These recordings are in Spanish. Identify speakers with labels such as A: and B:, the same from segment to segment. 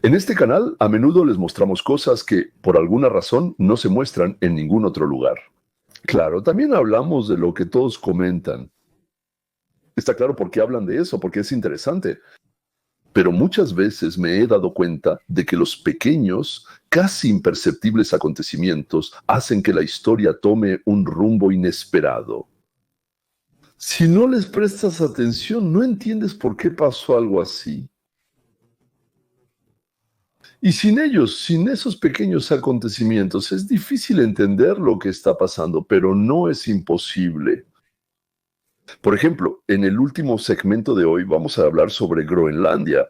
A: En este canal a menudo les mostramos cosas que, por alguna razón, no se muestran en ningún otro lugar. Claro, también hablamos de lo que todos comentan. Está claro por qué hablan de eso, porque es interesante. Pero muchas veces me he dado cuenta de que los pequeños, casi imperceptibles acontecimientos hacen que la historia tome un rumbo inesperado. Si no les prestas atención, no entiendes por qué pasó algo así. Y sin ellos, sin esos pequeños acontecimientos, es difícil entender lo que está pasando, pero no es imposible. Por ejemplo, en el último segmento de hoy vamos a hablar sobre Groenlandia.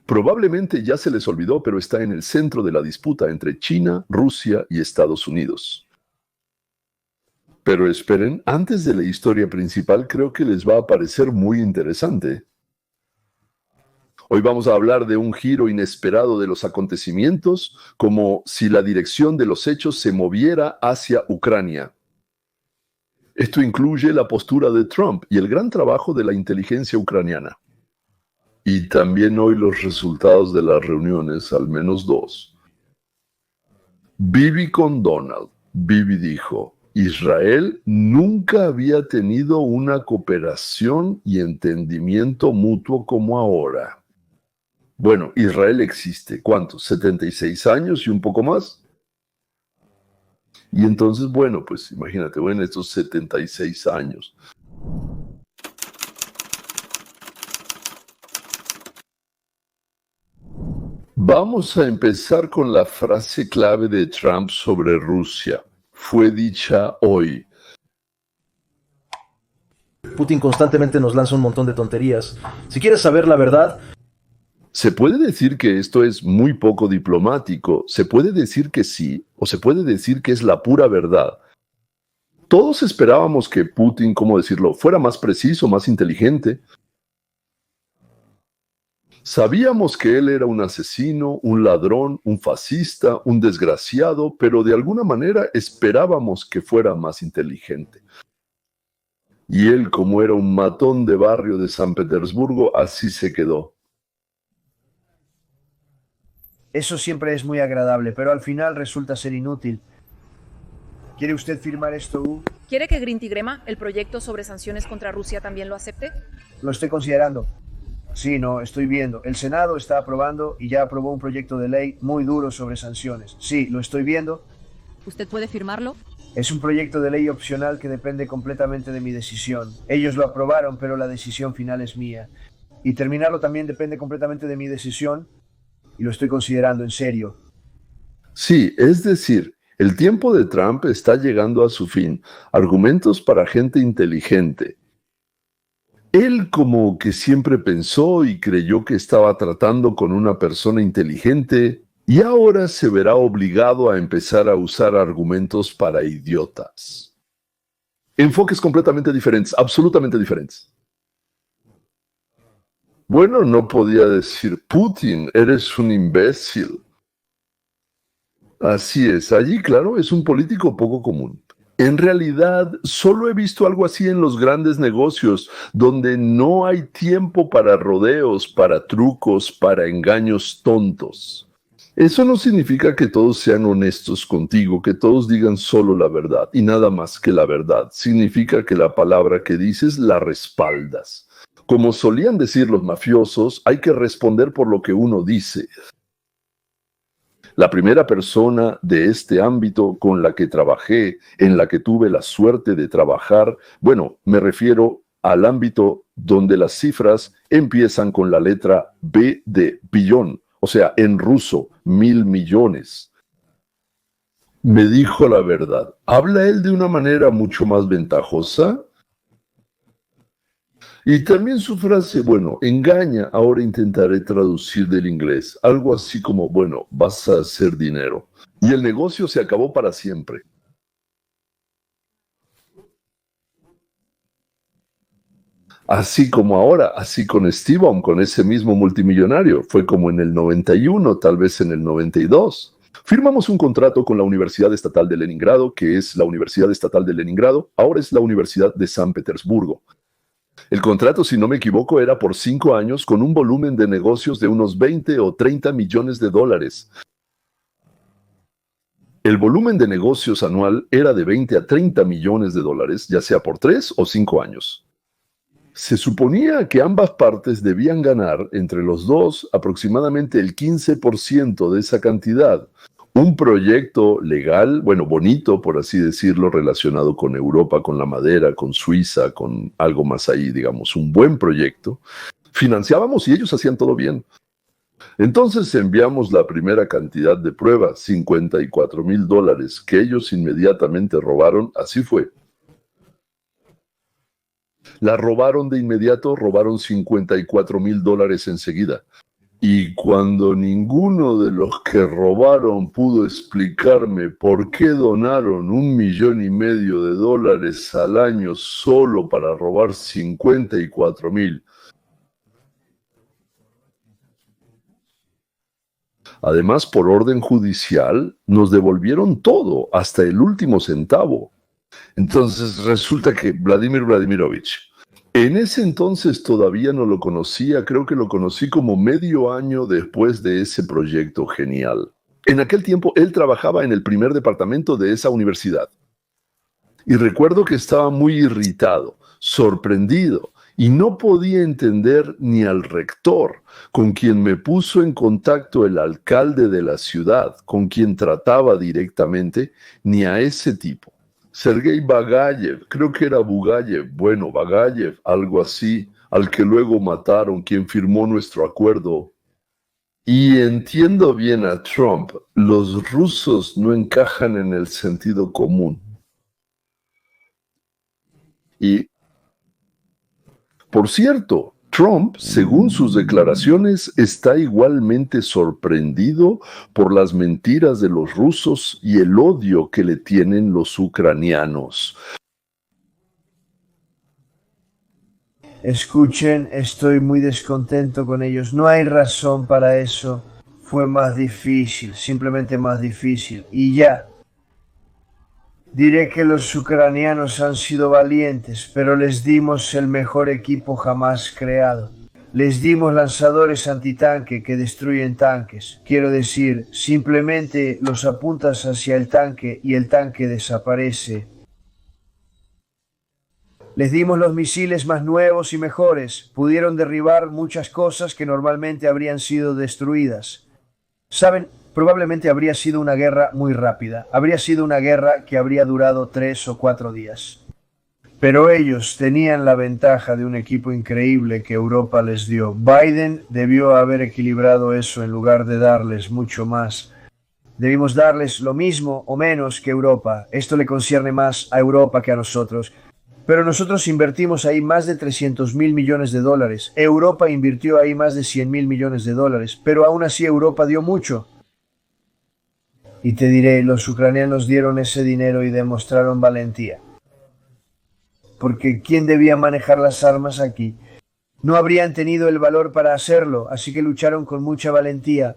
A: Probablemente ya se les olvidó, pero está en el centro de la disputa entre China, Rusia y Estados Unidos. Pero esperen, antes de la historia principal creo que les va a parecer muy interesante. Hoy vamos a hablar de un giro inesperado de los acontecimientos, como si la dirección de los hechos se moviera hacia Ucrania. Esto incluye la postura de Trump y el gran trabajo de la inteligencia ucraniana. Y también hoy los resultados de las reuniones, al menos dos. Bibi con Donald. Bibi dijo: Israel nunca había tenido una cooperación y entendimiento mutuo como ahora. Bueno, Israel existe, ¿cuántos? 76 años y un poco más. Y entonces, bueno, pues imagínate, bueno, estos 76 años. Vamos a empezar con la frase clave de Trump sobre Rusia. Fue dicha hoy.
B: Putin constantemente nos lanza un montón de tonterías. Si quieres saber la verdad...
A: Se puede decir que esto es muy poco diplomático, se puede decir que sí, o se puede decir que es la pura verdad. Todos esperábamos que Putin, ¿cómo decirlo?, fuera más preciso, más inteligente. Sabíamos que él era un asesino, un ladrón, un fascista, un desgraciado, pero de alguna manera esperábamos que fuera más inteligente. Y él, como era un matón de barrio de San Petersburgo, así se quedó.
C: Eso siempre es muy agradable, pero al final resulta ser inútil. ¿Quiere usted firmar esto, U?
D: ¿Quiere que Grintigrema, el proyecto sobre sanciones contra Rusia, también lo acepte?
C: Lo estoy considerando. Sí, no, estoy viendo. El Senado está aprobando y ya aprobó un proyecto de ley muy duro sobre sanciones. Sí, lo estoy viendo.
E: ¿Usted puede firmarlo?
C: Es un proyecto de ley opcional que depende completamente de mi decisión. Ellos lo aprobaron, pero la decisión final es mía. Y terminarlo también depende completamente de mi decisión. Y lo estoy considerando en serio.
A: Sí, es decir, el tiempo de Trump está llegando a su fin. Argumentos para gente inteligente. Él como que siempre pensó y creyó que estaba tratando con una persona inteligente y ahora se verá obligado a empezar a usar argumentos para idiotas. Enfoques completamente diferentes, absolutamente diferentes. Bueno, no podía decir: Putin, eres un imbécil. Así es, allí, claro, es un político poco común. En realidad, solo he visto algo así en los grandes negocios, donde no hay tiempo para rodeos, para trucos, para engaños tontos. Eso no significa que todos sean honestos contigo, que todos digan solo la verdad y nada más que la verdad. Significa que la palabra que dices la respaldas. Como solían decir los mafiosos, hay que responder por lo que uno dice. La primera persona de este ámbito con la que trabajé, en la que tuve la suerte de trabajar, bueno, me refiero al ámbito donde las cifras empiezan con la letra B de billón, o sea, en ruso, 1.000 millones. Me dijo la verdad. ¿Habla él de una manera mucho más ventajosa? Y también su frase, bueno, engaña, ahora intentaré traducir del inglés. Algo así como, bueno, vas a hacer dinero. Y el negocio se acabó para siempre. Así como ahora, así con Steve Ballmer, con ese mismo multimillonario. Fue como en el 91, tal vez en el 92. Firmamos un contrato con la Universidad Estatal de Leningrado, que es la Universidad Estatal de Leningrado, ahora es la Universidad de San Petersburgo. El contrato, si no me equivoco, era por 5 años con un volumen de negocios de unos 20 o 30 millones de dólares. El volumen de negocios anual era de 20 a 30 millones de dólares, ya sea por 3 o 5 años. Se suponía que ambas partes debían ganar entre los dos aproximadamente el 15% de esa cantidad. Un proyecto legal, bueno, bonito, por así decirlo, relacionado con Europa, con la madera, con Suiza, con algo más ahí, digamos, un buen proyecto. Financiábamos y ellos hacían todo bien. Entonces enviamos la primera cantidad de pruebas, $54,000, que ellos inmediatamente robaron. Así fue. La robaron de inmediato, robaron $54,000 enseguida. Y cuando ninguno de los que robaron pudo explicarme por qué donaron $1,500,000 al año solo para robar 54,000. Además, por orden judicial, nos devolvieron todo, hasta el último centavo. Entonces resulta que Vladimir Vladimirovich, en ese entonces todavía no lo conocía, creo que lo conocí como medio año después de ese proyecto genial. En aquel tiempo él trabajaba en el primer departamento de esa universidad. Y recuerdo que estaba muy irritado, sorprendido, y no podía entender ni al rector, con quien me puso en contacto el alcalde de la ciudad, con quien trataba directamente, ni a ese tipo. Sergei Bagayev, creo que era Bugayev, bueno, Bagayev, algo así, al que luego mataron, quien firmó nuestro acuerdo. Y entiendo bien a Trump, los rusos no encajan en el sentido común. Y, por cierto, Trump, según sus declaraciones, está igualmente sorprendido por las mentiras de los rusos y el odio que le tienen los ucranianos.
C: Escuchen, estoy muy descontento con ellos. No hay razón para eso. Fue más difícil, simplemente más difícil. Y ya. Diré que los ucranianos han sido valientes, pero les dimos el mejor equipo jamás creado. Les dimos lanzadores antitanque que destruyen tanques. Quiero decir, simplemente los apuntas hacia el tanque y el tanque desaparece. Les dimos los misiles más nuevos y mejores. Pudieron derribar muchas cosas que normalmente habrían sido destruidas. ¿Saben? Probablemente habría sido una guerra muy rápida. Habría sido una guerra que habría durado 3 o 4 días. Pero ellos tenían la ventaja de un equipo increíble que Europa les dio. Biden debió haber equilibrado eso en lugar de darles mucho más. Debimos darles lo mismo o menos que Europa. Esto le concierne más a Europa que a nosotros. Pero nosotros invertimos ahí más de $300,000 millones. Europa invirtió ahí más de $100,000 millones. Pero aún así Europa dio mucho. Y te diré, los ucranianos dieron ese dinero y demostraron valentía. Porque ¿quién debía manejar las armas aquí? No habrían tenido el valor para hacerlo, así que lucharon con mucha valentía.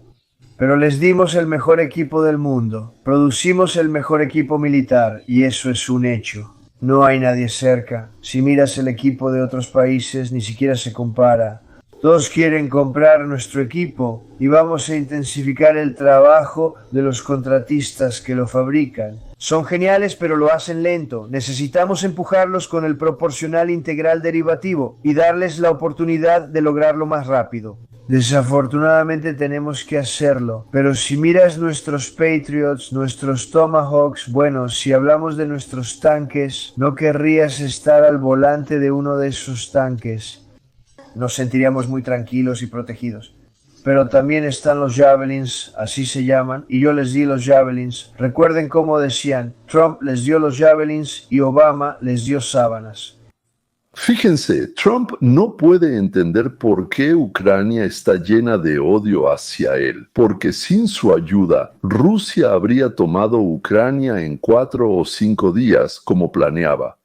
C: Pero les dimos el mejor equipo del mundo. Producimos el mejor equipo militar, y eso es un hecho. No hay nadie cerca. Si miras el equipo de otros países, ni siquiera se compara. Todos quieren comprar nuestro equipo y vamos a intensificar el trabajo de los contratistas que lo fabrican. Son geniales, pero lo hacen lento. Necesitamos empujarlos con el proporcional integral derivativo y darles la oportunidad de lograrlo más rápido. Desafortunadamente tenemos que hacerlo, pero si miras nuestros Patriots, nuestros Tomahawks, bueno, si hablamos de nuestros tanques, no querrías estar al volante de uno de esos tanques. Nos sentiríamos muy tranquilos y protegidos. Pero también están los Javelins, así se llaman, y yo les di los Javelins. Recuerden cómo decían, Trump les dio los Javelins y Obama les dio sábanas.
A: Fíjense, Trump no puede entender por qué Ucrania está llena de odio hacia él, porque sin su ayuda, Rusia habría tomado Ucrania en 4 o 5 días, como planeaba.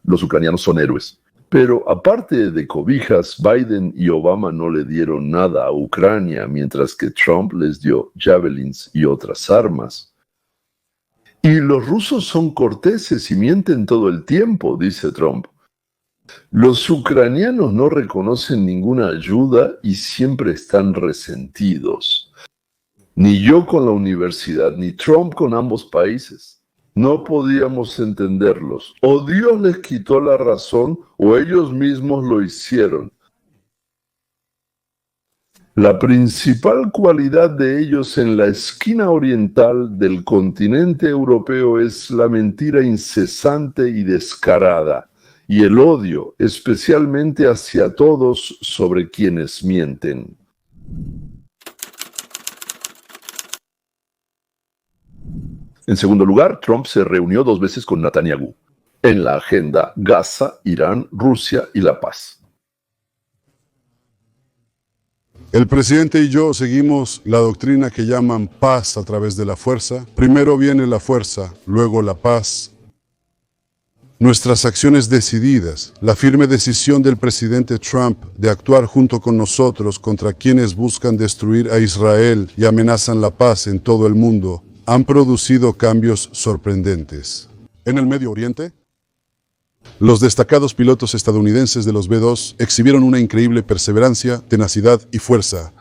A: Los ucranianos son héroes. Pero aparte de cobijas, Biden y Obama no le dieron nada a Ucrania, mientras que Trump les dio Javelins y otras armas. Y los rusos son corteses y mienten todo el tiempo, dice Trump. Los ucranianos no reconocen ninguna ayuda y siempre están resentidos. Ni yo con la universidad, ni Trump con ambos países. No podíamos entenderlos. O Dios les quitó la razón o ellos mismos lo hicieron. La principal cualidad de ellos en la esquina oriental del continente europeo es la mentira incesante y descarada, y el odio, especialmente hacia todos sobre quienes mienten. En segundo lugar, Trump se reunió 2 veces con Netanyahu. En la agenda, Gaza, Irán, Rusia y la paz.
F: El presidente y yo seguimos la doctrina que llaman paz a través de la fuerza. Primero viene la fuerza, luego la paz. Nuestras acciones decididas, la firme decisión del presidente Trump de actuar junto con nosotros contra quienes buscan destruir a Israel y amenazan la paz en todo el mundo, han producido cambios sorprendentes. En el Medio Oriente, los destacados pilotos estadounidenses de los B-2 exhibieron una increíble perseverancia, tenacidad y fuerza.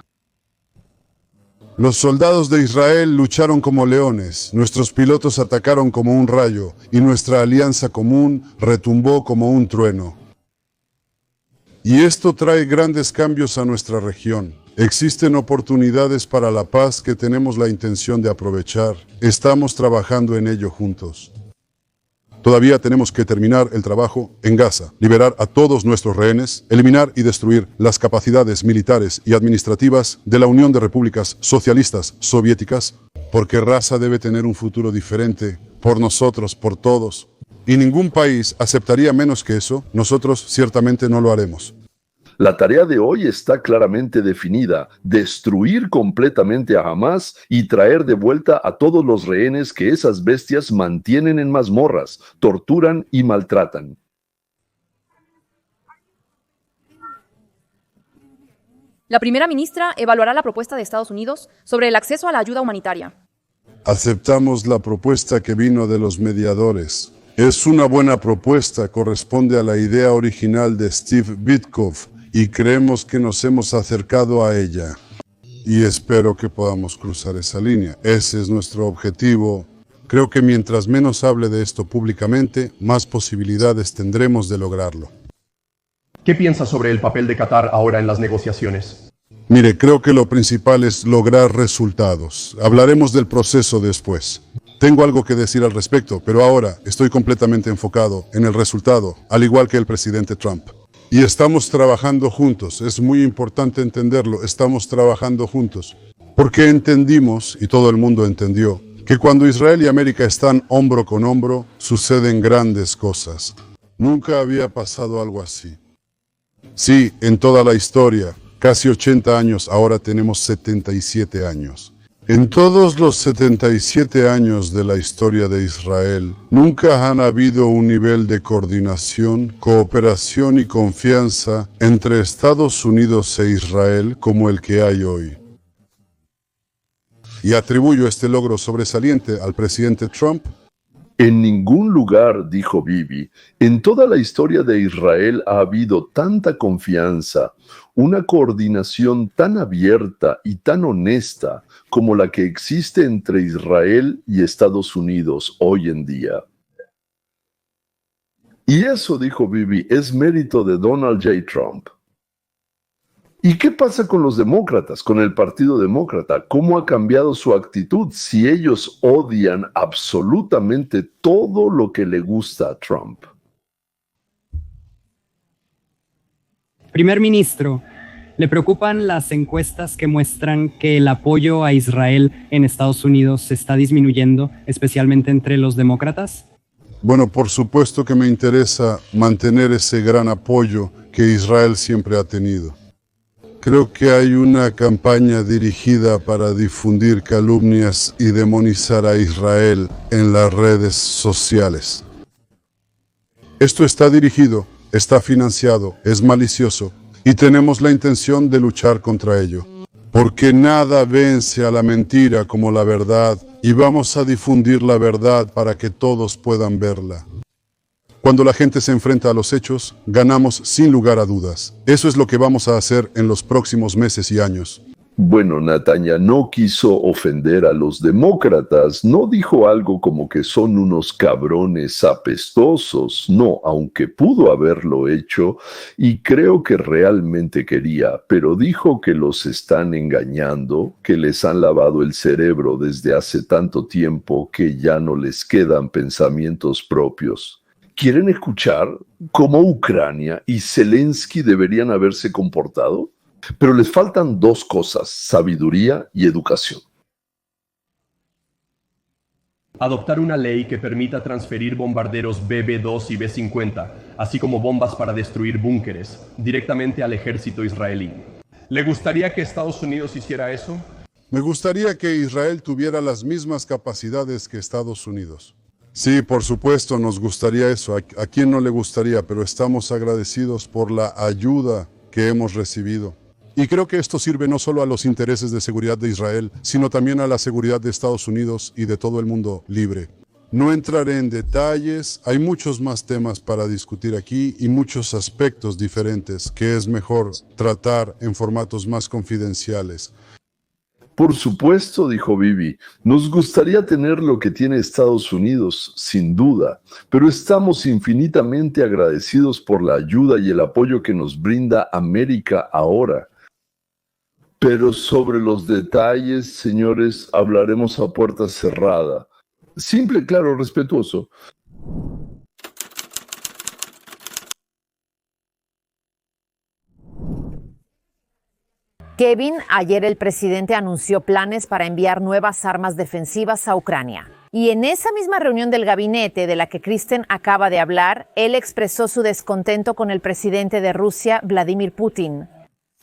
F: Los soldados de Israel lucharon como leones, nuestros pilotos atacaron como un rayo y nuestra alianza común retumbó como un trueno. Y esto trae grandes cambios a nuestra región. Existen oportunidades para la paz que tenemos la intención de aprovechar. Estamos trabajando en ello juntos. Todavía tenemos que terminar el trabajo en Gaza, liberar a todos nuestros rehenes, eliminar y destruir las capacidades militares y administrativas de la Unión de Repúblicas Socialistas Soviéticas, porque Gaza debe tener un futuro diferente, por nosotros, por todos. Y ningún país aceptaría menos que eso. Nosotros ciertamente no lo haremos.
A: La tarea de hoy está claramente definida: destruir completamente a Hamás y traer de vuelta a todos los rehenes que esas bestias mantienen en mazmorras, torturan y maltratan.
D: La primera ministra evaluará la propuesta de Estados Unidos sobre el acceso a la ayuda humanitaria.
F: Aceptamos la propuesta que vino de los mediadores. Es una buena propuesta, corresponde a la idea original de Steve Witkoff, y creemos que nos hemos acercado a ella. Y espero que podamos cruzar esa línea. Ese es nuestro objetivo. Creo que mientras menos hable de esto públicamente, más posibilidades tendremos de lograrlo.
G: ¿Qué piensa sobre el papel de Qatar ahora en las negociaciones?
F: Mire, creo que lo principal es lograr resultados. Hablaremos del proceso después. Tengo algo que decir al respecto, pero ahora estoy completamente enfocado en el resultado, al igual que el presidente Trump. Y estamos trabajando juntos, es muy importante entenderlo, estamos trabajando juntos. Porque entendimos, y todo el mundo entendió, que cuando Israel y América están hombro con hombro, suceden grandes cosas. Nunca había pasado algo así. Sí, en toda la historia, casi 80 años, ahora tenemos 77 años. En todos los 77 años de la historia de Israel, nunca han habido un nivel de coordinación, cooperación y confianza entre Estados Unidos e Israel como el que hay hoy. Y atribuyo este logro sobresaliente al presidente Trump.
A: En ningún lugar, dijo Bibi, en toda la historia de Israel ha habido tanta confianza, una coordinación tan abierta y tan honesta como la que existe entre Israel y Estados Unidos hoy en día. Y eso, dijo Bibi, es mérito de Donald J. Trump. ¿Y qué pasa con los demócratas, con el Partido Demócrata? ¿Cómo ha cambiado su actitud si ellos odian absolutamente todo lo que le gusta a Trump?
H: Primer ministro, ¿le preocupan las encuestas que muestran que el apoyo a Israel en Estados Unidos se está disminuyendo, especialmente entre los demócratas?
F: Bueno, por supuesto que me interesa mantener ese gran apoyo que Israel siempre ha tenido. Creo que hay una campaña dirigida para difundir calumnias y demonizar a Israel en las redes sociales. Esto está dirigido, está financiado, es malicioso y tenemos la intención de luchar contra ello. Porque nada vence a la mentira como la verdad y vamos a difundir la verdad para que todos puedan verla. Cuando la gente se enfrenta a los hechos, ganamos sin lugar a dudas. Eso es lo que vamos a hacer en los próximos meses y años.
A: Bueno, Natalia no quiso ofender a los demócratas, no dijo algo como que son unos cabrones apestosos, no, aunque pudo haberlo hecho y creo que realmente quería, pero dijo que los están engañando, que les han lavado el cerebro desde hace tanto tiempo que ya no les quedan pensamientos propios. ¿Quieren escuchar cómo Ucrania y Zelensky deberían haberse comportado? Pero les faltan dos cosas, sabiduría y educación.
G: Adoptar una ley que permita transferir bombarderos BB-2 y B-50, así como bombas para destruir búnkeres, directamente al ejército israelí. ¿Le gustaría que Estados Unidos hiciera eso?
F: Me gustaría que Israel tuviera las mismas capacidades que Estados Unidos. Sí, por supuesto, nos gustaría eso. ¿A quién no le gustaría? Pero estamos agradecidos por la ayuda que hemos recibido. Y creo que esto sirve no solo a los intereses de seguridad de Israel, sino también a la seguridad de Estados Unidos y de todo el mundo libre. No entraré en detalles, hay muchos más temas para discutir aquí y muchos aspectos diferentes que es mejor tratar en formatos más confidenciales.
A: Por supuesto, dijo Bibi, nos gustaría tener lo que tiene Estados Unidos, sin duda, pero estamos infinitamente agradecidos por la ayuda y el apoyo que nos brinda América ahora. Pero sobre los detalles, señores, hablaremos a puerta cerrada. Simple, claro, respetuoso.
I: Kevin, ayer el presidente anunció planes para enviar nuevas armas defensivas a Ucrania. Y en esa misma reunión del gabinete de la que Kristen acaba de hablar, él expresó su descontento con el presidente de Rusia, Vladimir Putin.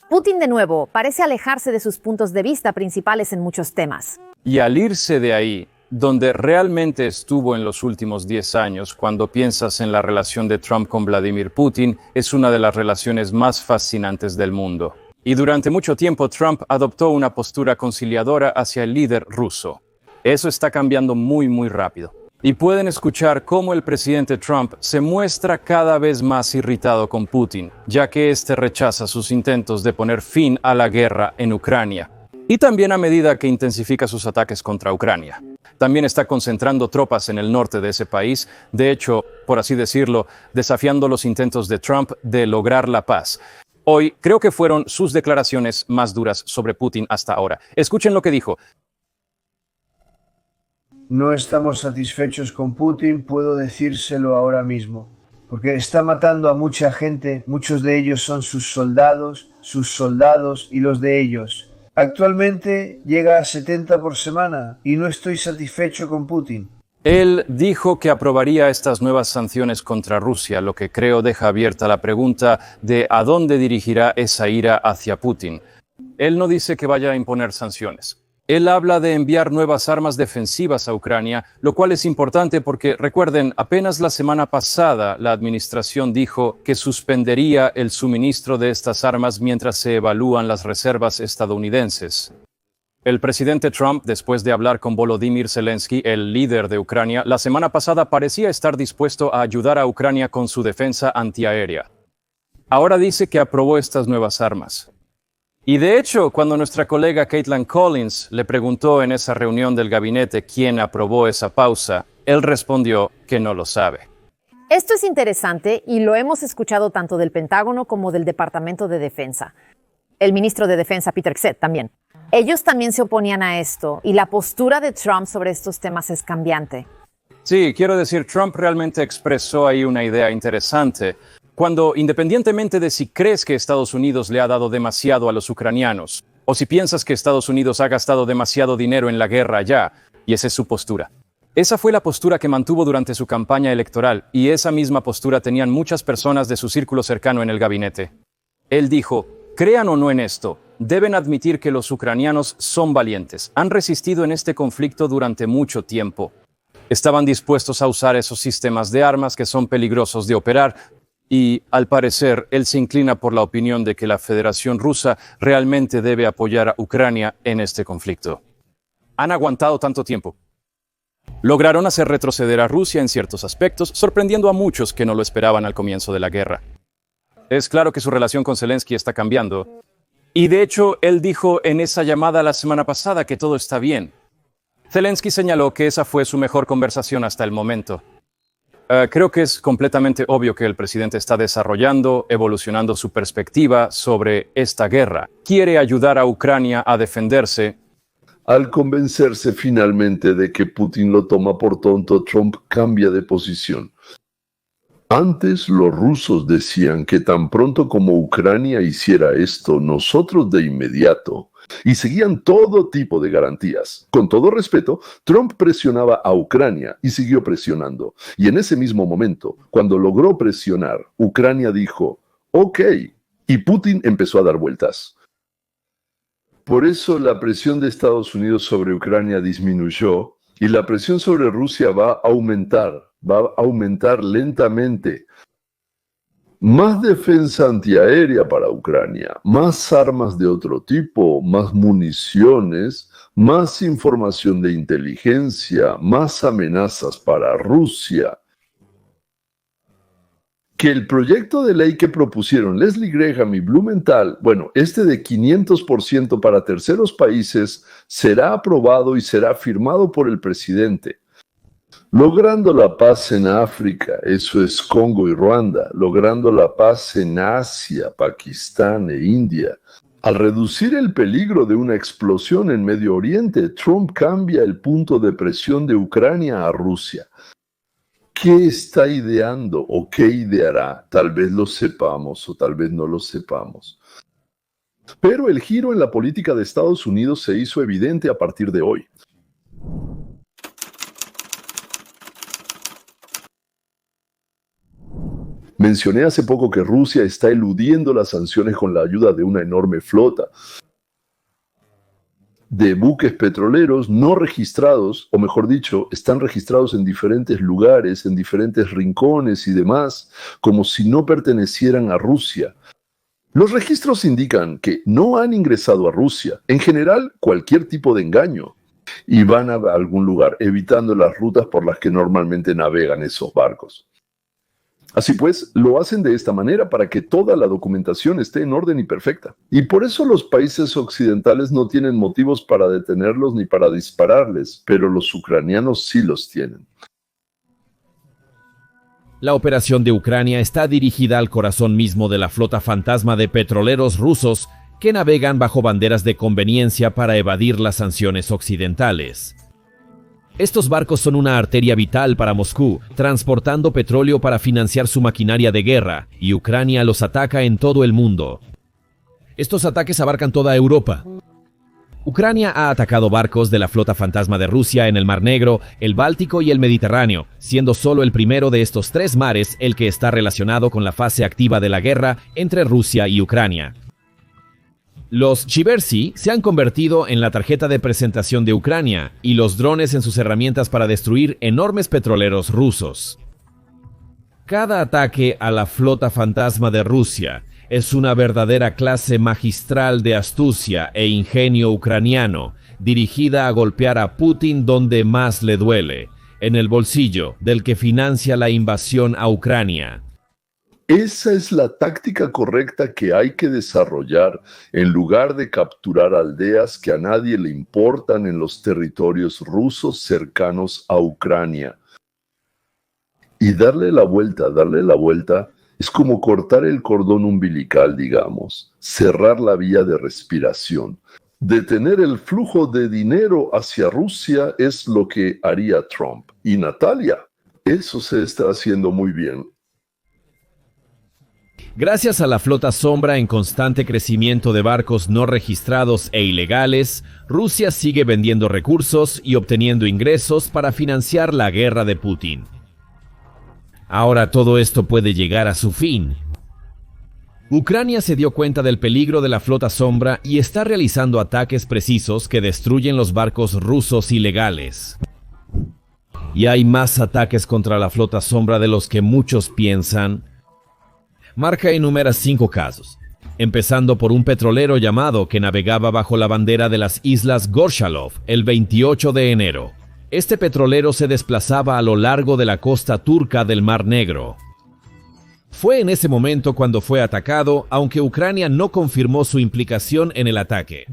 I: Putin, de nuevo, parece alejarse de sus puntos de vista principales en muchos temas.
J: Y al irse de ahí, donde realmente estuvo en los últimos 10 años, cuando piensas en la relación de Trump con Vladimir Putin, es una de las relaciones más fascinantes del mundo. Y durante mucho tiempo Trump adoptó una postura conciliadora hacia el líder ruso. Eso está cambiando muy rápido. Y pueden escuchar cómo el presidente Trump se muestra cada vez más irritado con Putin, ya que éste rechaza sus intentos de poner fin a la guerra en Ucrania. Y también a medida que intensifica sus ataques contra Ucrania. También está concentrando tropas en el norte de ese país, de hecho, por así decirlo, desafiando los intentos de Trump de lograr la paz. Hoy creo que fueron sus declaraciones más duras sobre Putin hasta ahora. Escuchen lo que dijo.
C: No estamos satisfechos con Putin, puedo decírselo ahora mismo, porque está matando a mucha gente, muchos de ellos son sus soldados y los de ellos. Actualmente llega a 70 por semana y no estoy satisfecho con Putin.
J: Él dijo que aprobaría estas nuevas sanciones contra Rusia, lo que creo deja abierta la pregunta de a dónde dirigirá esa ira hacia Putin. Él no dice que vaya a imponer sanciones. Él habla de enviar nuevas armas defensivas a Ucrania, lo cual es importante porque, recuerden, apenas la semana pasada la administración dijo que suspendería el suministro de estas armas mientras se evalúan las reservas estadounidenses. El presidente Trump, después de hablar con Volodymyr Zelensky, el líder de Ucrania, la semana pasada parecía estar dispuesto a ayudar a Ucrania con su defensa antiaérea. Ahora dice que aprobó estas nuevas armas. Y de hecho, cuando nuestra colega Caitlin Collins le preguntó en esa reunión del gabinete quién aprobó esa pausa, él respondió que no lo sabe.
I: Esto es interesante y lo hemos escuchado tanto del Pentágono como del Departamento de Defensa. El ministro de Defensa, Peter Hegseth, también. Ellos también se oponían a esto y la postura de Trump sobre estos temas es cambiante.
J: Sí, quiero decir, Trump realmente expresó ahí una idea interesante. Cuando, independientemente de si crees que Estados Unidos le ha dado demasiado a los ucranianos, o si piensas que Estados Unidos ha gastado demasiado dinero en la guerra allá, y esa es su postura. Esa fue la postura que mantuvo durante su campaña electoral, y esa misma postura tenían muchas personas de su círculo cercano en el gabinete. Él dijo, crean o no en esto, deben admitir que los ucranianos son valientes, han resistido en este conflicto durante mucho tiempo. Estaban dispuestos a usar esos sistemas de armas que son peligrosos de operar, y, al parecer, él se inclina por la opinión de que la Federación Rusa realmente debe apoyar a Ucrania en este conflicto. Han aguantado tanto tiempo. Lograron hacer retroceder a Rusia en ciertos aspectos, sorprendiendo a muchos que no lo esperaban al comienzo de la guerra. Es claro que su relación con Zelensky está cambiando. Y de hecho, él dijo en esa llamada la semana pasada que todo está bien. Zelensky señaló que esa fue su mejor conversación hasta el momento. Creo que es completamente obvio que el presidente está desarrollando, evolucionando su perspectiva sobre esta guerra. Quiere ayudar a Ucrania a defenderse.
A: Al convencerse finalmente de que Putin lo toma por tonto, Trump cambia de posición. Antes los rusos decían que tan pronto como Ucrania hiciera esto, nosotros de inmediato, y seguían todo tipo de garantías. Con todo respeto, Trump presionaba a Ucrania y siguió presionando. Y en ese mismo momento, cuando logró presionar, Ucrania dijo, ok, y Putin empezó a dar vueltas. Por eso la presión de Estados Unidos sobre Ucrania disminuyó y la presión sobre Rusia va a aumentar lentamente. Más defensa antiaérea para Ucrania, más armas de otro tipo, más municiones, más información de inteligencia, más amenazas para Rusia. Que el proyecto de ley que propusieron Leslie Graham y Blumenthal, este de 500% para terceros países, será aprobado y será firmado por el presidente. Logrando la paz en África, eso es Congo y Ruanda, logrando la paz en Asia, Pakistán e India. Al reducir el peligro de una explosión en Medio Oriente, Trump cambia el punto de presión de Ucrania a Rusia. ¿Qué está ideando o qué ideará? Tal vez lo sepamos o tal vez no lo sepamos. Pero el giro en la política de Estados Unidos se hizo evidente a partir de hoy. Mencioné hace poco que Rusia está eludiendo las sanciones con la ayuda de una enorme flota de buques petroleros no registrados, o mejor dicho, están registrados en diferentes lugares, en diferentes rincones y demás, como si no pertenecieran a Rusia. Los registros indican que no han ingresado a Rusia, en general cualquier tipo de engaño, y van a algún lugar, evitando las rutas por las que normalmente navegan esos barcos. Así pues, lo hacen de esta manera para que toda la documentación esté en orden y perfecta. Y por eso los países occidentales no tienen motivos para detenerlos ni para dispararles, pero los ucranianos sí los tienen.
K: La operación de Ucrania está dirigida al corazón mismo de la flota fantasma de petroleros rusos que navegan bajo banderas de conveniencia para evadir las sanciones occidentales. Estos barcos son una arteria vital para Moscú, transportando petróleo para financiar su maquinaria de guerra, y Ucrania los ataca en todo el mundo. Estos ataques abarcan toda Europa. Ucrania ha atacado barcos de la flota fantasma de Rusia en el Mar Negro, el Báltico y el Mediterráneo, siendo solo el primero de estos tres mares el que está relacionado con la fase activa de la guerra entre Rusia y Ucrania. Los Chiversky se han convertido en la tarjeta de presentación de Ucrania y los drones en sus herramientas para destruir enormes petroleros rusos. Cada ataque a la flota fantasma de Rusia es una verdadera clase magistral de astucia e ingenio ucraniano, dirigida a golpear a Putin donde más le duele, en el bolsillo del que financia la invasión a Ucrania.
A: Esa es la táctica correcta que hay que desarrollar en lugar de capturar aldeas que a nadie le importan en los territorios rusos cercanos a Ucrania. Y darle la vuelta, es como cortar el cordón umbilical, digamos, cerrar la vía de respiración. Detener el flujo de dinero hacia Rusia es lo que haría Trump. Y Natalia, eso se está haciendo muy bien.
K: Gracias a la flota sombra en constante crecimiento de barcos no registrados e ilegales, Rusia sigue vendiendo recursos y obteniendo ingresos para financiar la guerra de Putin. Ahora todo esto puede llegar a su fin. Ucrania se dio cuenta del peligro de la flota sombra y está realizando ataques precisos que destruyen los barcos rusos ilegales. Y hay más ataques contra la flota sombra de los que muchos piensan. Marca enumera 5 casos, empezando por un petrolero llamado que navegaba bajo la bandera de las Islas Gorchalov el 28 de enero. Este petrolero se desplazaba a lo largo de la costa turca del Mar Negro. Fue en ese momento cuando fue atacado, aunque Ucrania no confirmó su implicación en el ataque.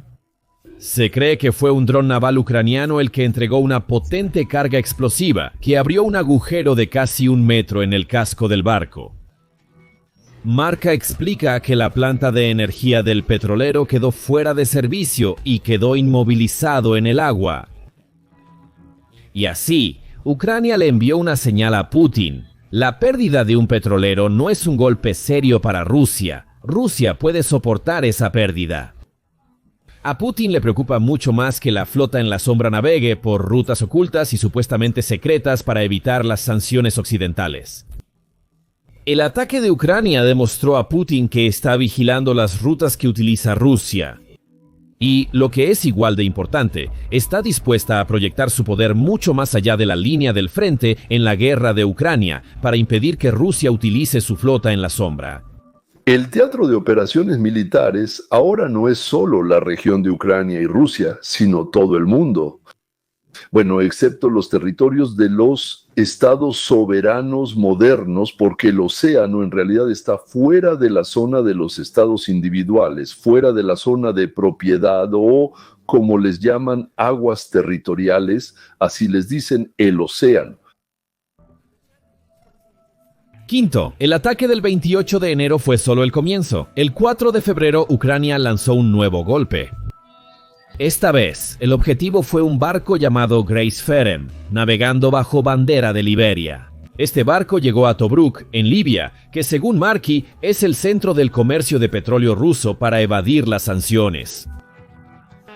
K: Se cree que fue un dron naval ucraniano el que entregó una potente carga explosiva que abrió un agujero de casi 1 metro en el casco del barco. Marca explica que la planta de energía del petrolero quedó fuera de servicio y quedó inmovilizado en el agua. Y así, Ucrania le envió una señal a Putin. La pérdida de un petrolero no es un golpe serio para Rusia. Rusia puede soportar esa pérdida. A Putin le preocupa mucho más que la flota en la sombra navegue por rutas ocultas y supuestamente secretas para evitar las sanciones occidentales. El ataque de Ucrania demostró a Putin que está vigilando las rutas que utiliza Rusia. Y, lo que es igual de importante, está dispuesta a proyectar su poder mucho más allá de la línea del frente en la guerra de Ucrania para impedir que Rusia utilice su flota en la sombra.
A: El teatro de operaciones militares ahora no es solo la región de Ucrania y Rusia, sino todo el mundo. Bueno, excepto los territorios de los estados soberanos modernos, porque el océano en realidad está fuera de la zona de los estados individuales, fuera de la zona de propiedad o, como les llaman, aguas territoriales, así les dicen el océano.
K: Quinto, el ataque del 28 de enero fue solo el comienzo. El 4 de febrero, Ucrania lanzó un nuevo golpe. Esta vez, el objetivo fue un barco llamado Grace Ferem, navegando bajo bandera de Liberia. Este barco llegó a Tobruk, en Libia, que según Markey es el centro del comercio de petróleo ruso para evadir las sanciones.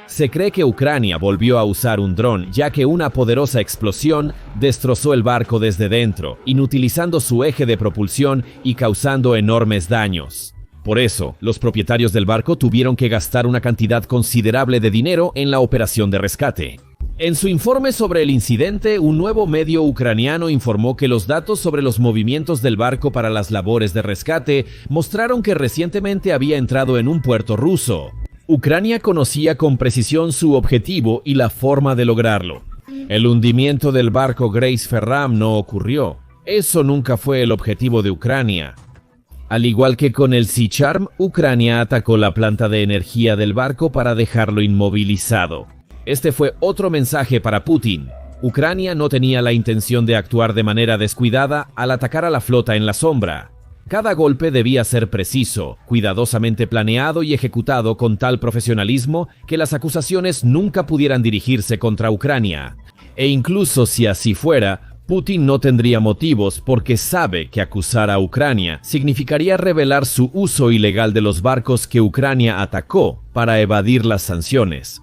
K: Se cree que Ucrania volvió a usar un dron, ya que una poderosa explosión destrozó el barco desde dentro, inutilizando su eje de propulsión y causando enormes daños. Por eso, los propietarios del barco tuvieron que gastar una cantidad considerable de dinero en la operación de rescate. En su informe sobre el incidente, un nuevo medio ucraniano informó que los datos sobre los movimientos del barco para las labores de rescate mostraron que recientemente había entrado en un puerto ruso. Ucrania conocía con precisión su objetivo y la forma de lograrlo. El hundimiento del barco Grace Ferram no ocurrió. Eso nunca fue el objetivo de Ucrania. Al igual que con el Sea Charm, Ucrania atacó la planta de energía del barco para dejarlo inmovilizado. Este fue otro mensaje para Putin. Ucrania no tenía la intención de actuar de manera descuidada al atacar a la flota en la sombra. Cada golpe debía ser preciso, cuidadosamente planeado y ejecutado con tal profesionalismo que las acusaciones nunca pudieran dirigirse contra Ucrania. E incluso si así fuera, Putin no tendría motivos porque sabe que acusar a Ucrania significaría revelar su uso ilegal de los barcos que Ucrania atacó para evadir las sanciones.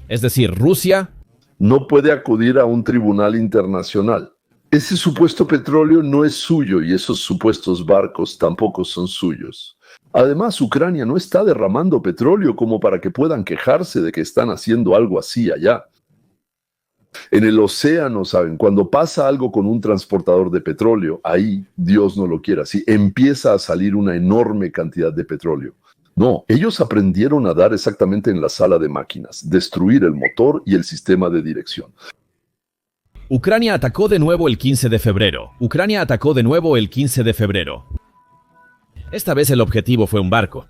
K: Es decir, Rusia
A: no puede acudir a un tribunal internacional. Ese supuesto petróleo no es suyo y esos supuestos barcos tampoco son suyos. Además, Ucrania no está derramando petróleo como para que puedan quejarse de que están haciendo algo así allá. En el océano, ¿saben? Cuando pasa algo con un transportador de petróleo, ahí, Dios no lo quiera así, empieza a salir una enorme cantidad de petróleo. No, ellos aprendieron a dar exactamente en la sala de máquinas, destruir el motor y el sistema de dirección.
K: Ucrania atacó de nuevo el 15 de febrero. Esta vez el objetivo fue un barco.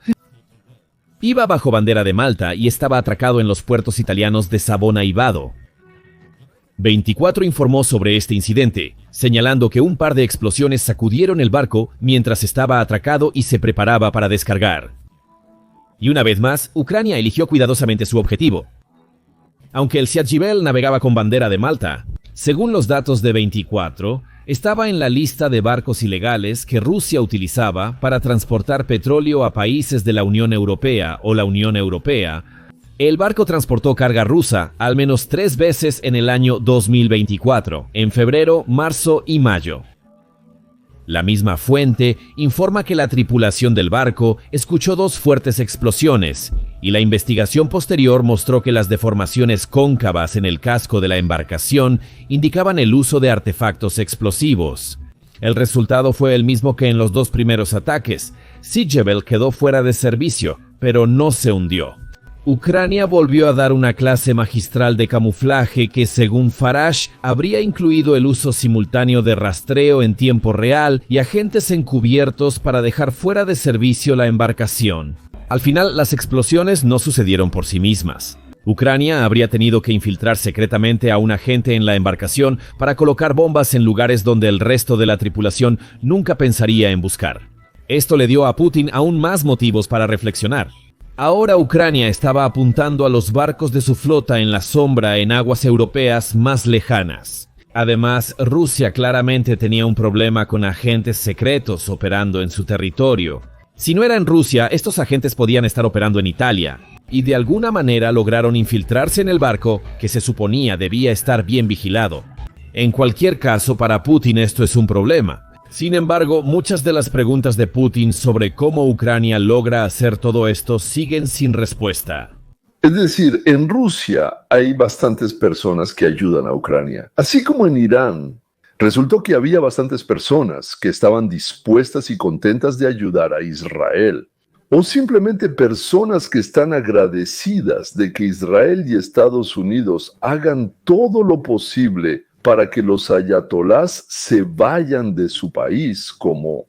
K: Iba bajo bandera de Malta y estaba atracado en los puertos italianos de Savona y Vado. 24 informó sobre este incidente, señalando que un par de explosiones sacudieron el barco mientras estaba atracado y se preparaba para descargar. Y una vez más, Ucrania eligió cuidadosamente su objetivo. Aunque el Siadjibel navegaba con bandera de Malta, según los datos de 24, estaba en la lista de barcos ilegales que Rusia utilizaba para transportar petróleo a países de la Unión Europea o la Unión Europea. El barco transportó carga rusa al menos 3 veces en el año 2024, en febrero, marzo y mayo. La misma fuente informa que la tripulación del barco escuchó 2 fuertes explosiones y la investigación posterior mostró que las deformaciones cóncavas en el casco de la embarcación indicaban el uso de artefactos explosivos. El resultado fue el mismo que en los 2 primeros ataques. Siadjibel quedó fuera de servicio, pero no se hundió. Ucrania volvió a dar una clase magistral de camuflaje que, según Farage, habría incluido el uso simultáneo de rastreo en tiempo real y agentes encubiertos para dejar fuera de servicio la embarcación. Al final, las explosiones no sucedieron por sí mismas. Ucrania habría tenido que infiltrar secretamente a un agente en la embarcación para colocar bombas en lugares donde el resto de la tripulación nunca pensaría en buscar. Esto le dio a Putin aún más motivos para reflexionar. Ahora Ucrania estaba apuntando a los barcos de su flota en la sombra en aguas europeas más lejanas. Además, Rusia claramente tenía un problema con agentes secretos operando en su territorio. Si no era en Rusia, estos agentes podían estar operando en Italia, y de alguna manera lograron infiltrarse en el barco que se suponía debía estar bien vigilado. En cualquier caso, para Putin esto es un problema. Sin embargo, muchas de las preguntas de Putin sobre cómo Ucrania logra hacer todo esto siguen sin respuesta.
A: Es decir, en Rusia hay bastantes personas que ayudan a Ucrania, así como en Irán. Resultó que había bastantes personas que estaban dispuestas y contentas de ayudar a Israel, o simplemente personas que están agradecidas de que Israel y Estados Unidos hagan todo lo posible para que los ayatolás se vayan de su país, como...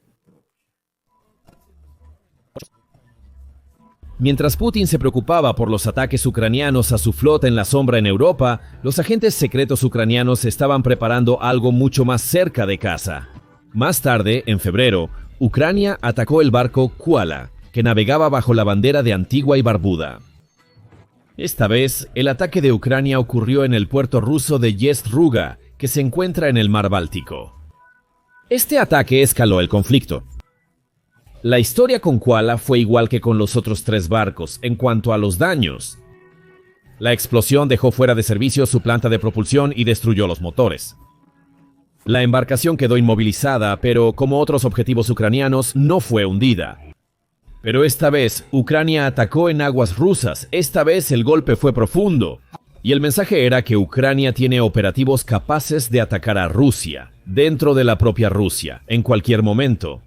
K: Mientras Putin se preocupaba por los ataques ucranianos a su flota en la sombra en Europa, los agentes secretos ucranianos estaban preparando algo mucho más cerca de casa. Más tarde, en febrero, Ucrania atacó el barco Koala, que navegaba bajo la bandera de Antigua y Barbuda. Esta vez, el ataque de Ucrania ocurrió en el puerto ruso de Yezhruga, que se encuentra en el mar Báltico. Este ataque escaló el conflicto. La historia con Koala fue igual que con los otros 3 barcos en cuanto a los daños. La explosión dejó fuera de servicio su planta de propulsión y destruyó los motores. La embarcación quedó inmovilizada, pero como otros objetivos ucranianos, no fue hundida. Pero esta vez, Ucrania atacó en aguas rusas. Esta vez el golpe fue profundo. Y el mensaje era que Ucrania tiene operativos capaces de atacar a Rusia, dentro de la propia Rusia, en cualquier momento.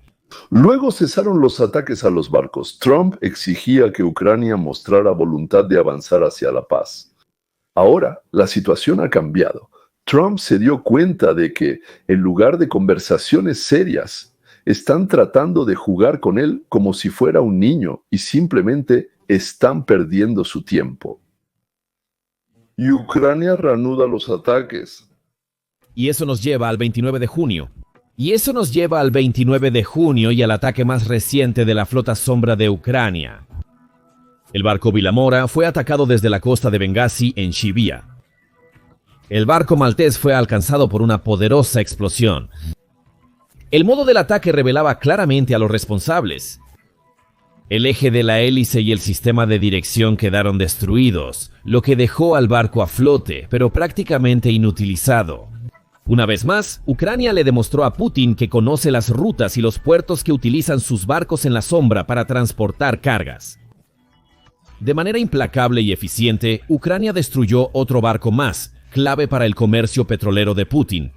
A: Luego cesaron los ataques a los barcos. Trump exigía que Ucrania mostrara voluntad de avanzar hacia la paz. Ahora, la situación ha cambiado. Trump se dio cuenta de que, en lugar de conversaciones serias, están tratando de jugar con él como si fuera un niño y simplemente están perdiendo su tiempo. Y Ucrania reanuda los ataques.
K: Y eso nos lleva al 29 de junio. Y al ataque más reciente de la flota sombra de Ucrania. El barco Vilamora fue atacado desde la costa de Bengasi en Shibia. El barco maltés fue alcanzado por una poderosa explosión. El modo del ataque revelaba claramente a los responsables. El eje de la hélice y el sistema de dirección quedaron destruidos, lo que dejó al barco a flote, pero prácticamente inutilizado. Una vez más, Ucrania le demostró a Putin que conoce las rutas y los puertos que utilizan sus barcos en la sombra para transportar cargas. De manera implacable y eficiente, Ucrania destruyó otro barco más, clave para el comercio petrolero de Putin.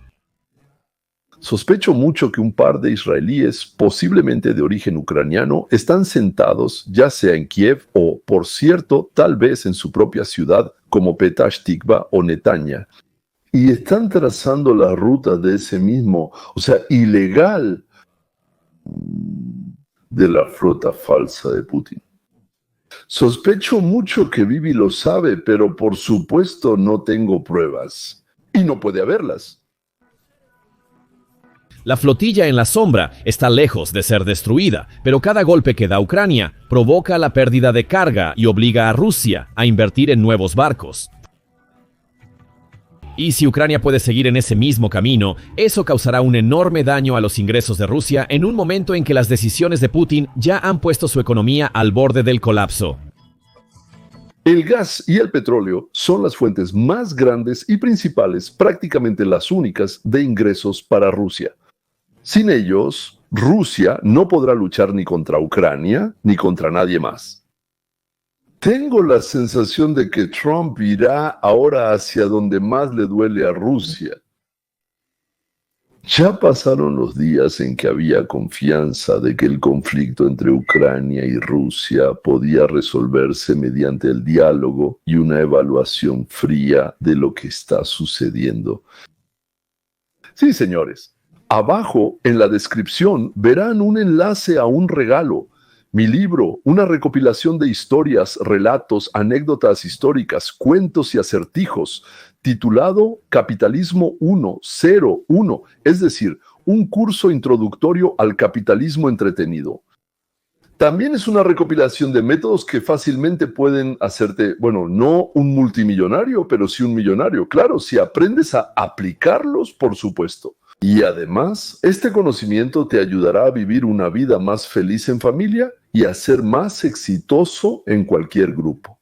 A: Sospecho mucho que un par de israelíes, posiblemente de origen ucraniano, están sentados ya sea en Kiev o, por cierto, tal vez en su propia ciudad como Petah Tikva o Netanya, y están trazando la ruta de ese mismo, ilegal, de la flota falsa de Putin. Sospecho mucho que Bibi lo sabe, pero por supuesto no tengo pruebas, y no puede haberlas.
K: La flotilla en la sombra está lejos de ser destruida, pero cada golpe que da Ucrania provoca la pérdida de carga y obliga a Rusia a invertir en nuevos barcos. Y si Ucrania puede seguir en ese mismo camino, eso causará un enorme daño a los ingresos de Rusia en un momento en que las decisiones de Putin ya han puesto su economía al borde del colapso.
A: El gas y el petróleo son las fuentes más grandes y principales, prácticamente las únicas, de ingresos para Rusia. Sin ellos, Rusia no podrá luchar ni contra Ucrania ni contra nadie más. Tengo la sensación de que Trump irá ahora hacia donde más le duele a Rusia. Ya pasaron los días en que había confianza de que el conflicto entre Ucrania y Rusia podía resolverse mediante el diálogo y una evaluación fría de lo que está sucediendo. Sí, señores. Abajo, en la descripción, verán un enlace a un regalo. Mi libro, una recopilación de historias, relatos, anécdotas históricas, cuentos y acertijos, titulado Capitalismo 101, es decir, un curso introductorio al capitalismo entretenido. También es una recopilación de métodos que fácilmente pueden hacerte, bueno, no un multimillonario, pero sí un millonario. Claro, si aprendes a aplicarlos, por supuesto. Y además, este conocimiento te ayudará a vivir una vida más feliz en familia y a ser más exitoso en cualquier grupo.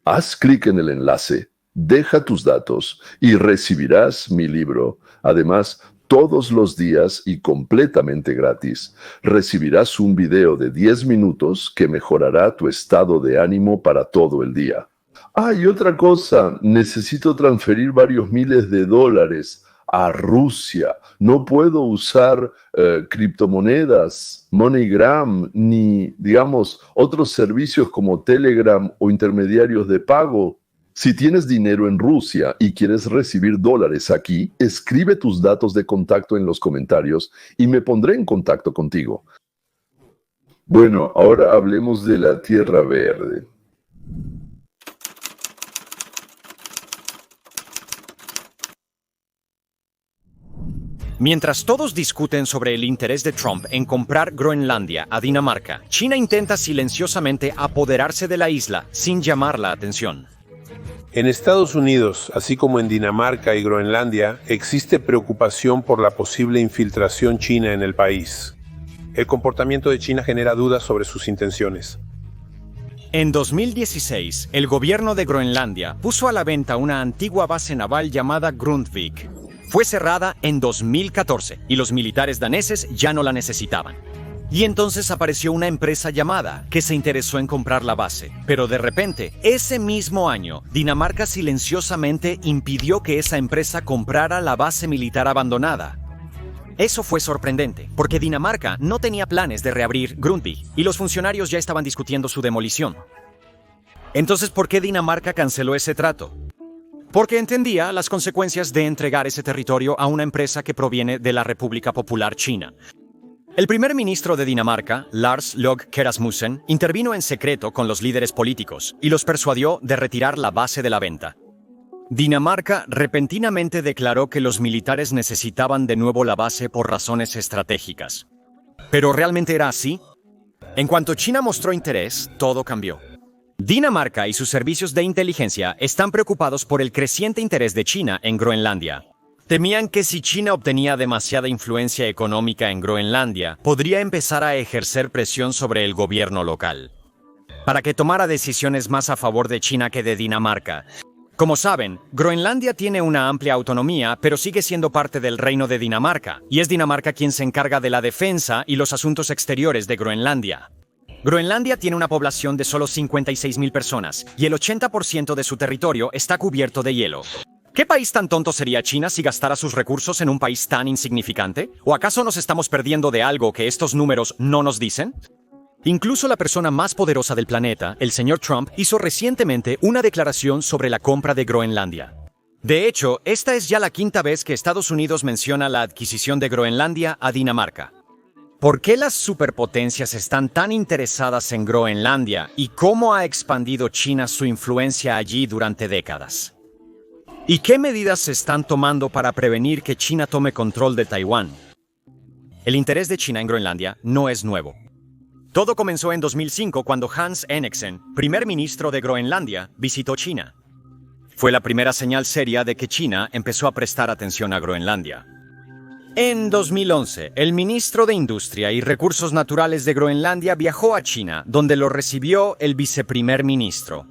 A: Haz clic en el enlace, deja tus datos y recibirás mi libro. Además, todos los días y completamente gratis, recibirás un video de 10 minutos que mejorará tu estado de ánimo para todo el día. Ah, y otra cosa, necesito transferir varios miles de dólares a Rusia. No puedo usar criptomonedas, MoneyGram, ni, digamos, otros servicios como Telegram o intermediarios de pago. Si tienes dinero en Rusia y quieres recibir dólares aquí, escribe tus datos de contacto en los comentarios y me pondré en contacto contigo. Bueno, ahora hablemos de la Tierra Verde.
L: Mientras todos discuten sobre el interés de Trump en comprar Groenlandia a Dinamarca, China intenta silenciosamente apoderarse de la isla sin llamar la atención.
M: En Estados Unidos, así como en Dinamarca y Groenlandia, existe preocupación por la posible infiltración china en el país. El comportamiento de China genera dudas sobre sus intenciones.
L: En 2016, el gobierno de Groenlandia puso a la venta una antigua base naval llamada Grundtvig. Fue cerrada en 2014 y los militares daneses ya no la necesitaban. Y entonces apareció una empresa llamada que se interesó en comprar la base. Pero de repente, ese mismo año, Dinamarca silenciosamente impidió que esa empresa comprara la base militar abandonada. Eso fue sorprendente, porque Dinamarca no tenía planes de reabrir Grundtvig y los funcionarios ya estaban discutiendo su demolición. Entonces, ¿por qué Dinamarca canceló ese trato? Porque entendía las consecuencias de entregar ese territorio a una empresa que proviene de la República Popular China. El primer ministro de Dinamarca, Lars Løkke Rasmussen, intervino en secreto con los líderes políticos y los persuadió de retirar la base de la venta. Dinamarca repentinamente declaró que los militares necesitaban de nuevo la base por razones estratégicas. ¿Pero realmente era así? En cuanto China mostró interés, todo cambió. Dinamarca y sus servicios de inteligencia están preocupados por el creciente interés de China en Groenlandia. Temían que si China obtenía demasiada influencia económica en Groenlandia, podría empezar a ejercer presión sobre el gobierno local, para que tomara decisiones más a favor de China que de Dinamarca. Como saben, Groenlandia tiene una amplia autonomía, pero sigue siendo parte del reino de Dinamarca, y es Dinamarca quien se encarga de la defensa y los asuntos exteriores de Groenlandia. Groenlandia tiene una población de solo 56,000 personas, y el 80% de su territorio está cubierto de hielo. ¿Qué país tan tonto sería China si gastara sus recursos en un país tan insignificante? ¿O acaso nos estamos perdiendo de algo que estos números no nos dicen? Incluso la persona más poderosa del planeta, el señor Trump, hizo recientemente una declaración sobre la compra de Groenlandia. De hecho, esta es ya la quinta vez que Estados Unidos menciona la adquisición de Groenlandia a Dinamarca. ¿Por qué las superpotencias están tan interesadas en Groenlandia y cómo ha expandido China su influencia allí durante décadas? ¿Y qué medidas se están tomando para prevenir que China tome control de Taiwán? El interés de China en Groenlandia no es nuevo. Todo comenzó en 2005 cuando Hans Enoksen, primer ministro de Groenlandia, visitó China. Fue la primera señal seria de que China empezó a prestar atención a Groenlandia. En 2011, el ministro de Industria y Recursos Naturales de Groenlandia viajó a China, donde lo recibió el viceprimer ministro.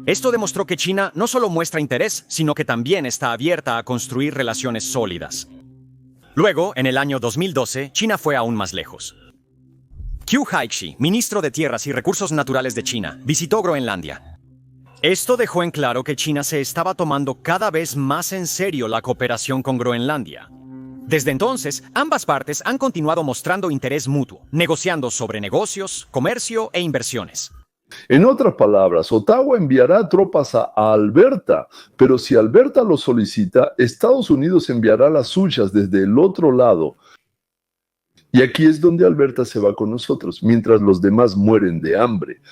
L: Esto demostró que China no solo muestra interés, sino que también está abierta a construir relaciones sólidas. Luego, en el año 2012, China fue aún más lejos. Qiu Haixi, ministro de Tierras y Recursos Naturales de China, visitó Groenlandia. Esto dejó en claro que China se estaba tomando cada vez más en serio la cooperación con Groenlandia. Desde entonces, ambas partes han continuado mostrando interés mutuo, negociando sobre negocios, comercio e inversiones.
A: En otras palabras, Ottawa enviará tropas a Alberta, pero si Alberta lo solicita, Estados Unidos enviará las suyas desde el otro lado. Y aquí es donde Alberta se va con nosotros, mientras los demás mueren de hambre.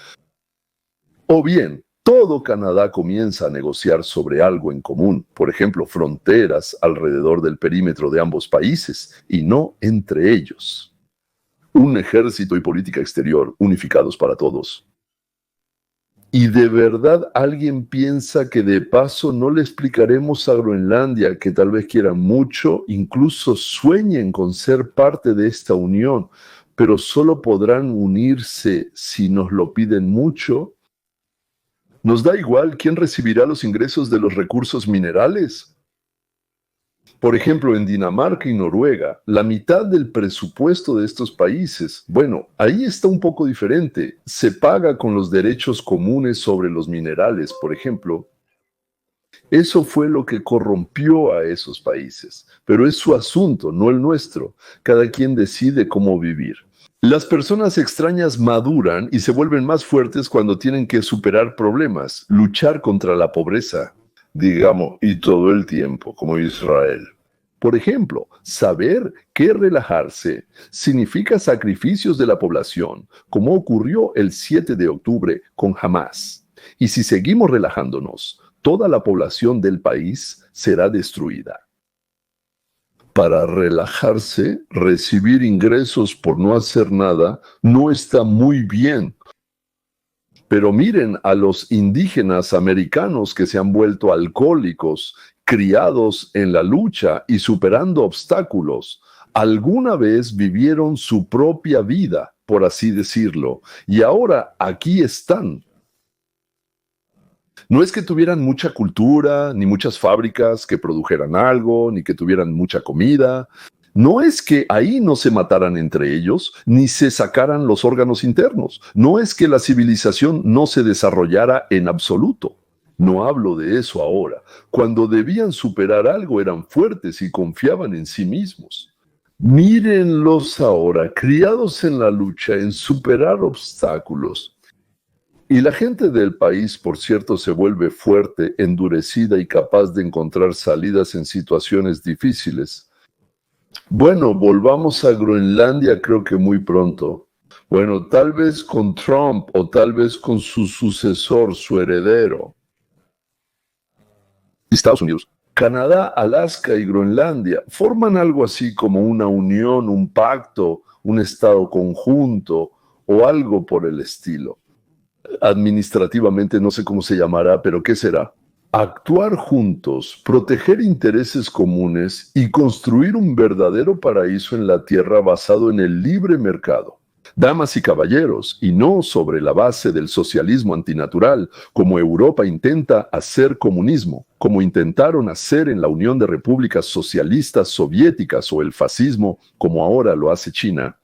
A: O bien, todo Canadá comienza a negociar sobre algo en común, por ejemplo, fronteras alrededor del perímetro de ambos países, y no entre ellos. Un ejército y política exterior unificados para todos. ¿Y de verdad alguien piensa que de paso no le explicaremos a Groenlandia que tal vez quieran mucho, incluso sueñen con ser parte de esta unión, pero solo podrán unirse si nos lo piden mucho? ¿Nos da igual quién recibirá los ingresos de los recursos minerales? Por ejemplo, en Dinamarca y Noruega, la mitad del presupuesto de estos países, bueno, ahí está un poco diferente. Se paga con los derechos comunes sobre los minerales, por ejemplo. Eso fue lo que corrompió a esos países. Pero es su asunto, no el nuestro. Cada quien decide cómo vivir. Las personas extrañas maduran y se vuelven más fuertes cuando tienen que superar problemas, luchar contra la pobreza, digamos, y todo el tiempo, como Israel. Por ejemplo, saber que relajarse significa sacrificios de la población, como ocurrió el 7 de octubre con Hamas. Y si seguimos relajándonos, toda la población del país será destruida. Para relajarse, recibir ingresos por no hacer nada no está muy bien. Pero miren a los indígenas americanos que se han vuelto alcohólicos, criados en la lucha y superando obstáculos. Alguna vez vivieron su propia vida, por así decirlo, y ahora aquí están. No es que tuvieran mucha cultura, ni muchas fábricas que produjeran algo, ni que tuvieran mucha comida. No es que ahí no se mataran entre ellos, ni se sacaran los órganos internos. No es que la civilización no se desarrollara en absoluto. No hablo de eso ahora. Cuando debían superar algo eran fuertes y confiaban en sí mismos. Mírenlos ahora, criados en la lucha, en superar obstáculos. Y la gente del país, por cierto, se vuelve fuerte, endurecida y capaz de encontrar salidas en situaciones difíciles. Bueno, volvamos a Groenlandia creo que muy pronto. Bueno, tal vez con Trump o tal vez con su sucesor, su heredero. Estados Unidos, Canadá, Alaska y Groenlandia forman algo así como una unión, un pacto, un estado conjunto o algo por el estilo. Administrativamente no sé cómo se llamará, pero ¿qué será? Actuar juntos, proteger intereses comunes y construir un verdadero paraíso en la tierra basado en el libre mercado. Damas y caballeros, y no sobre la base del socialismo antinatural, como Europa intenta hacer comunismo, como intentaron hacer en la Unión de Repúblicas Socialistas Soviéticas o el fascismo, como ahora lo hace China.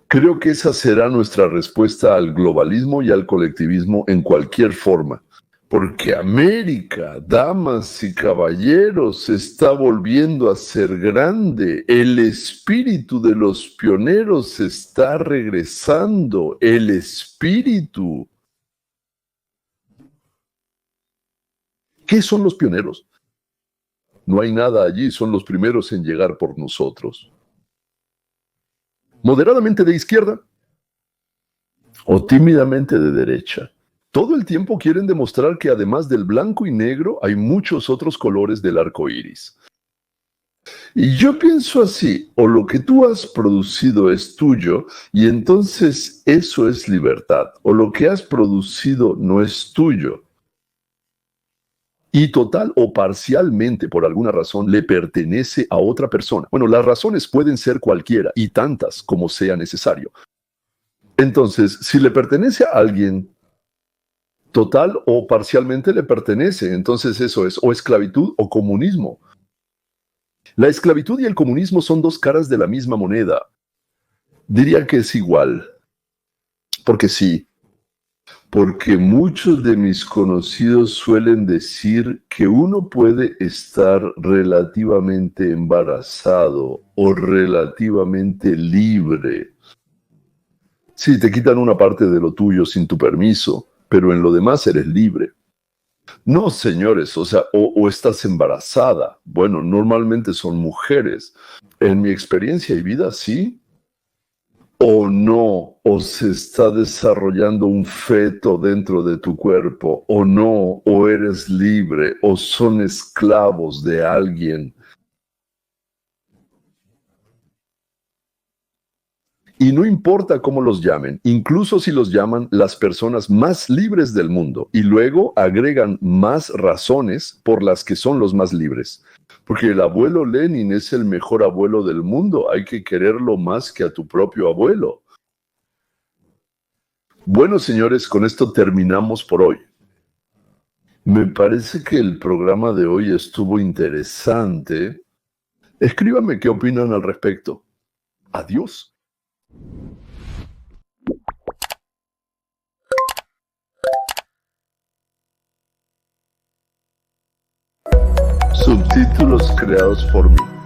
A: Creo que esa será nuestra respuesta al globalismo y al colectivismo en cualquier forma. Porque América, damas y caballeros, se está volviendo a ser grande. El espíritu de los pioneros está regresando. El espíritu. ¿Qué son los pioneros? No hay nada allí, son los primeros en llegar por nosotros. Moderadamente de izquierda o tímidamente de derecha. Todo el tiempo quieren demostrar que además del blanco y negro hay muchos otros colores del arco iris. Y yo pienso así, o lo que tú has producido es tuyo y entonces eso es libertad, o lo que has producido no es tuyo. Y total o parcialmente, por alguna razón, le pertenece a otra persona. Bueno, las razones pueden ser cualquiera y tantas como sea necesario. Entonces, si le pertenece a alguien, total o parcialmente le pertenece. Entonces eso es o esclavitud o comunismo. La esclavitud y el comunismo son dos caras de la misma moneda. Diría que es igual. Porque sí. porque muchos de mis conocidos suelen decir que uno puede estar relativamente embarazado o relativamente libre. Sí, te quitan una parte de lo tuyo sin tu permiso, pero en lo demás eres libre. No, señores, o estás embarazada. Bueno, normalmente son mujeres. En mi experiencia y vida, sí. O no, o se está desarrollando un feto dentro de tu cuerpo, o no, o eres libre, o son esclavos de alguien. Y no importa cómo los llamen, incluso si los llaman las personas más libres del mundo, y luego agregan más razones por las que son los más libres. Porque el abuelo Lenin es el mejor abuelo del mundo, hay que quererlo más que a tu propio abuelo. Bueno, señores, con esto terminamos por hoy. Me parece que el programa de hoy estuvo interesante. Escríbanme qué opinan al respecto. Adiós. Subtítulos creados por mí.